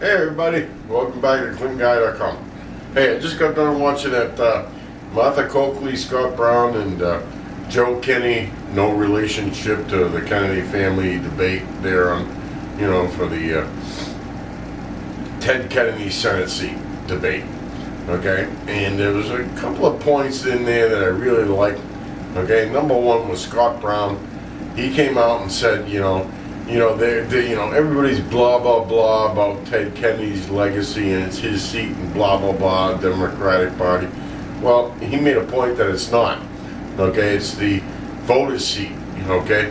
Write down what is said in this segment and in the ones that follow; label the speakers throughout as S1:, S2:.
S1: Hey everybody, welcome back to CleanGuy.com. Hey, I just got done watching that Martha Coakley, Scott Brown, and Joe Kennedy, no relationship to the Kennedy family debate there on, for the Ted Kennedy Senate seat debate. Okay, and there was a couple of points in there that I really liked. Okay, number one was Scott Brown. He came out and said, everybody's blah blah blah about Ted Kennedy's legacy and it's his seat and blah blah blah, Democratic Party. Well, he made a point that it's not. Okay, it's the voters' seat. Okay,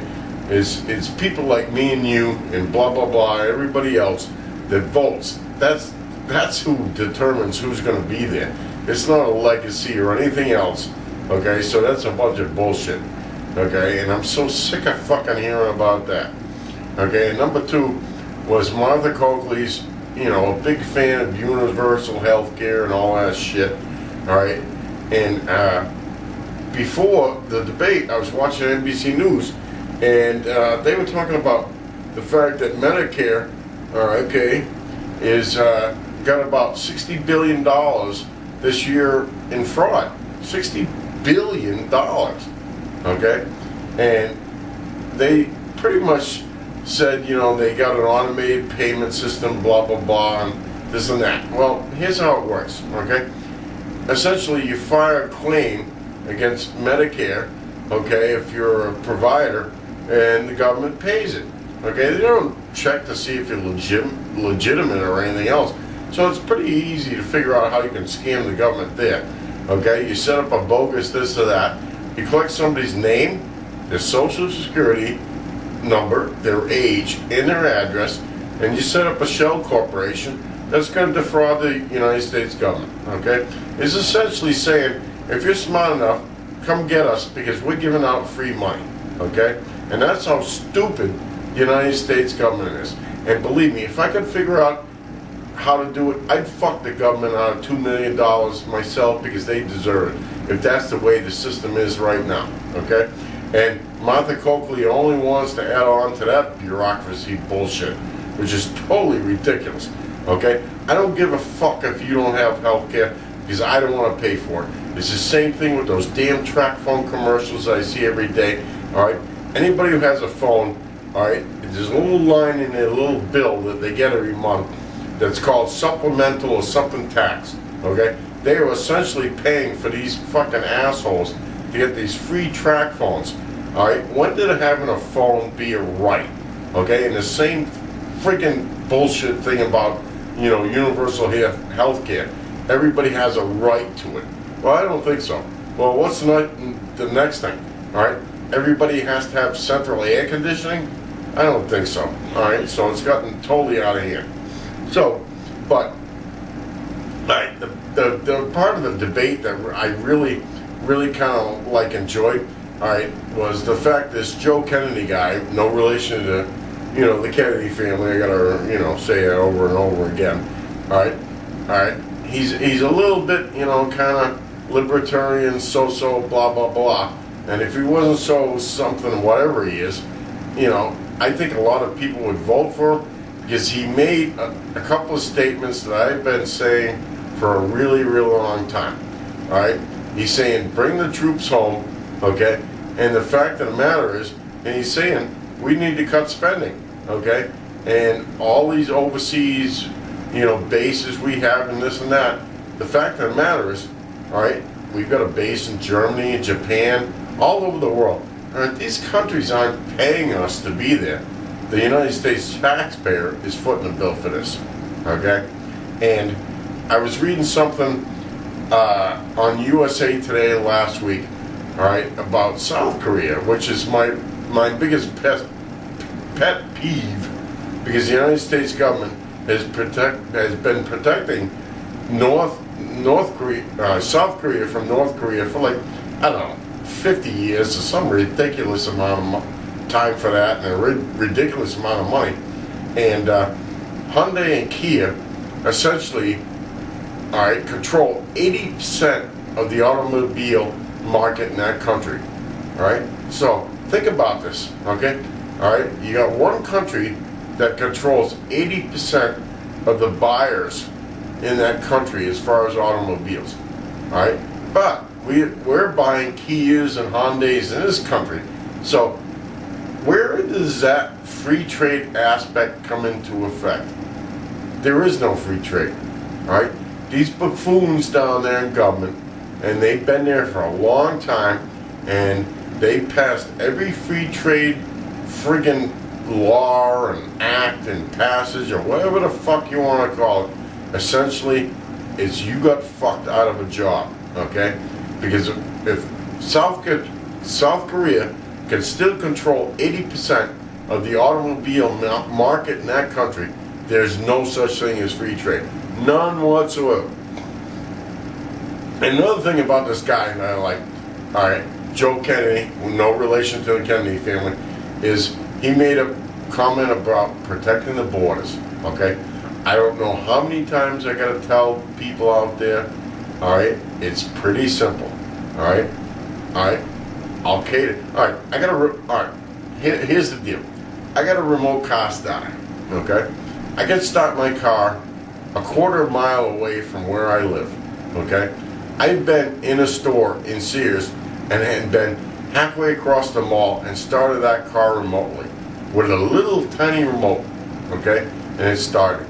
S1: it's people like me and you and blah blah blah, everybody else that votes. That's who determines who's going to be there. It's not a legacy or anything else. Okay, so that's a bunch of bullshit. Okay, and I'm so sick of fucking hearing about that. Okay, and number two was Martha Coakley's, a big fan of universal health care and all that shit. Alright, and before the debate, I was watching NBC News, and they were talking about the fact that Medicare, is got about $60 billion this year in fraud. $60 billion. Okay, and they pretty much said, they got an automated payment system, blah blah blah, and this and that. Well, here's how it works. Okay, essentially you file a claim against Medicare, okay, if you're a provider, and the government pays it. Okay, they don't check to see if you're legitimate or anything else. So it's pretty easy to figure out how you can scam the government there. Okay, you set up a bogus this or that. You collect somebody's name, their social security number, their age, and their address, and you set up a shell corporation that's going to defraud the United States government. Okay, it's essentially saying, if you're smart enough, come get us because we're giving out free money. Okay, and that's how stupid the United States government is. And believe me, if I could figure out how to do it, I'd fuck the government out of $2 million myself because they deserve it, if that's the way the system is right now. Okay, and Martha Coakley only wants to add on to that bureaucracy bullshit, which is totally ridiculous. Okay, I don't give a fuck if you don't have health care because I don't want to pay for it. It's the same thing with those damn track phone commercials I see every day. Alright, anybody who has a phone, alright, there's a little line in their little bill that they get every month that's called supplemental or something tax. Okay, they are essentially paying for these fucking assholes to get these free track phones. Alright, when did having a phone be a right? Okay, and the same freaking bullshit thing about, universal health care. Everybody has a right to it. Well, I don't think so. Well, what's the next thing? Alright, everybody has to have central air conditioning? I don't think so. Alright, so it's gotten totally out of hand. So, but, alright, the part of the debate that I really kind of enjoyed, alright, was the fact this Joe Kennedy guy, no relation to, the Kennedy family, I gotta, say it over and over again, alright, he's a little bit, kind of libertarian, so, blah, blah, blah, and if he wasn't so something, whatever he is, I think a lot of people would vote for him, because he made a couple of statements that I've been saying for a really, really long time, alright, he's saying, bring the troops home, okay, and the fact of the matter is, and he's saying, we need to cut spending, okay, and all these overseas, bases we have and this and that, the fact of the matter is, alright, we've got a base in Germany, Japan, all over the world, alright, these countries aren't paying us to be there. The United States taxpayer is footing the bill for this, okay, and I was reading something on USA Today last week, alright, about South Korea, which is my biggest pet peeve, because the United States government has been protecting South Korea from North Korea for I don't know, 50 years or some ridiculous amount of time for that, and a ridiculous amount of money. And Hyundai and Kia essentially, alright, control 80% of the automobile market in that country. Alright, so think about this, okay? Alright, you got one country that controls 80% of the buyers in that country as far as automobiles. All right, but we're buying Kias and Hondas in this country. So where does that free trade aspect come into effect? There is no free trade. All right, these buffoons down there in government, and they've been there for a long time, and they passed every free trade friggin' law and act and passage or whatever the fuck you want to call it. Essentially, it's you got fucked out of a job, okay? Because if South Korea can still control 80% of the automobile market in that country, there's no such thing as free trade. None whatsoever. And another thing about this guy, and I like, all right, Joe Kennedy, no relation to the Kennedy family, is he made a comment about protecting the borders, okay? I don't know how many times I gotta tell people out there, all right, it's pretty simple, all right? All right, I'll cater. All right, all right, here's the deal. I got a remote car starter, okay? I can start my car a quarter mile away from where I live, okay? I've been in a store in Sears and had been halfway across the mall and started that car remotely with a little tiny remote, okay? And it started,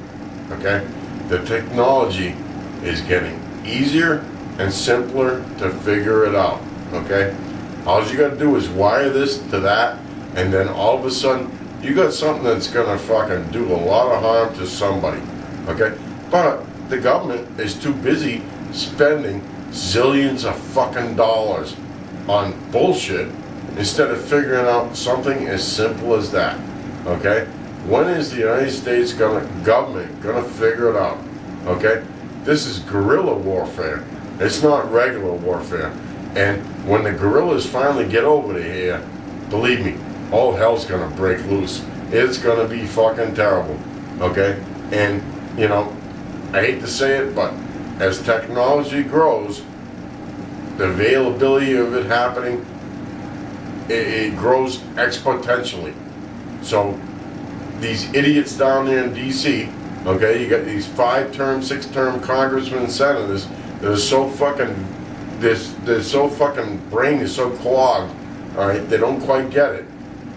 S1: okay? The technology is getting easier and simpler to figure it out, okay? All you gotta do is wire this to that, and then all of a sudden, you got something that's gonna fucking do a lot of harm to somebody, okay? But the government is too busy spending zillions of fucking dollars on bullshit instead of figuring out something as simple as that, okay? When is the United States government gonna figure it out, okay? This is guerrilla warfare. It's not regular warfare. And when the guerrillas finally get over here, believe me, all hell's gonna break loose. It's gonna be fucking terrible, okay? And, you know, I hate to say it, but as technology grows, the availability of it happening, it grows exponentially. So these idiots down there in DC, okay, you got these 5-term, 6-term congressmen and senators that are so fucking, they're so fucking brain is so clogged, all right, they don't quite get it,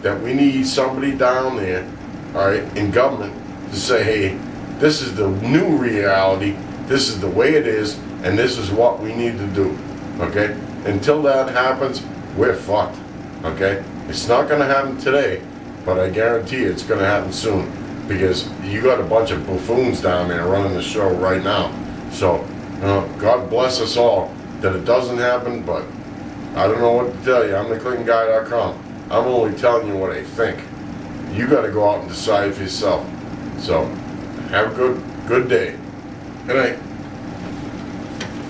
S1: that we need somebody down there, all right, in government to say, hey, this is the new reality, this is the way it is, and this is what we need to do, okay? Until that happens, we're fucked, okay? It's not gonna happen today, but I guarantee you it's gonna happen soon, because you got a bunch of buffoons down there running the show right now. So, God bless us all that it doesn't happen, but I don't know what to tell you. I'm theclintonguy.com. I'm only telling you what I think. You got to go out and decide for yourself. So, have a good day. Good night.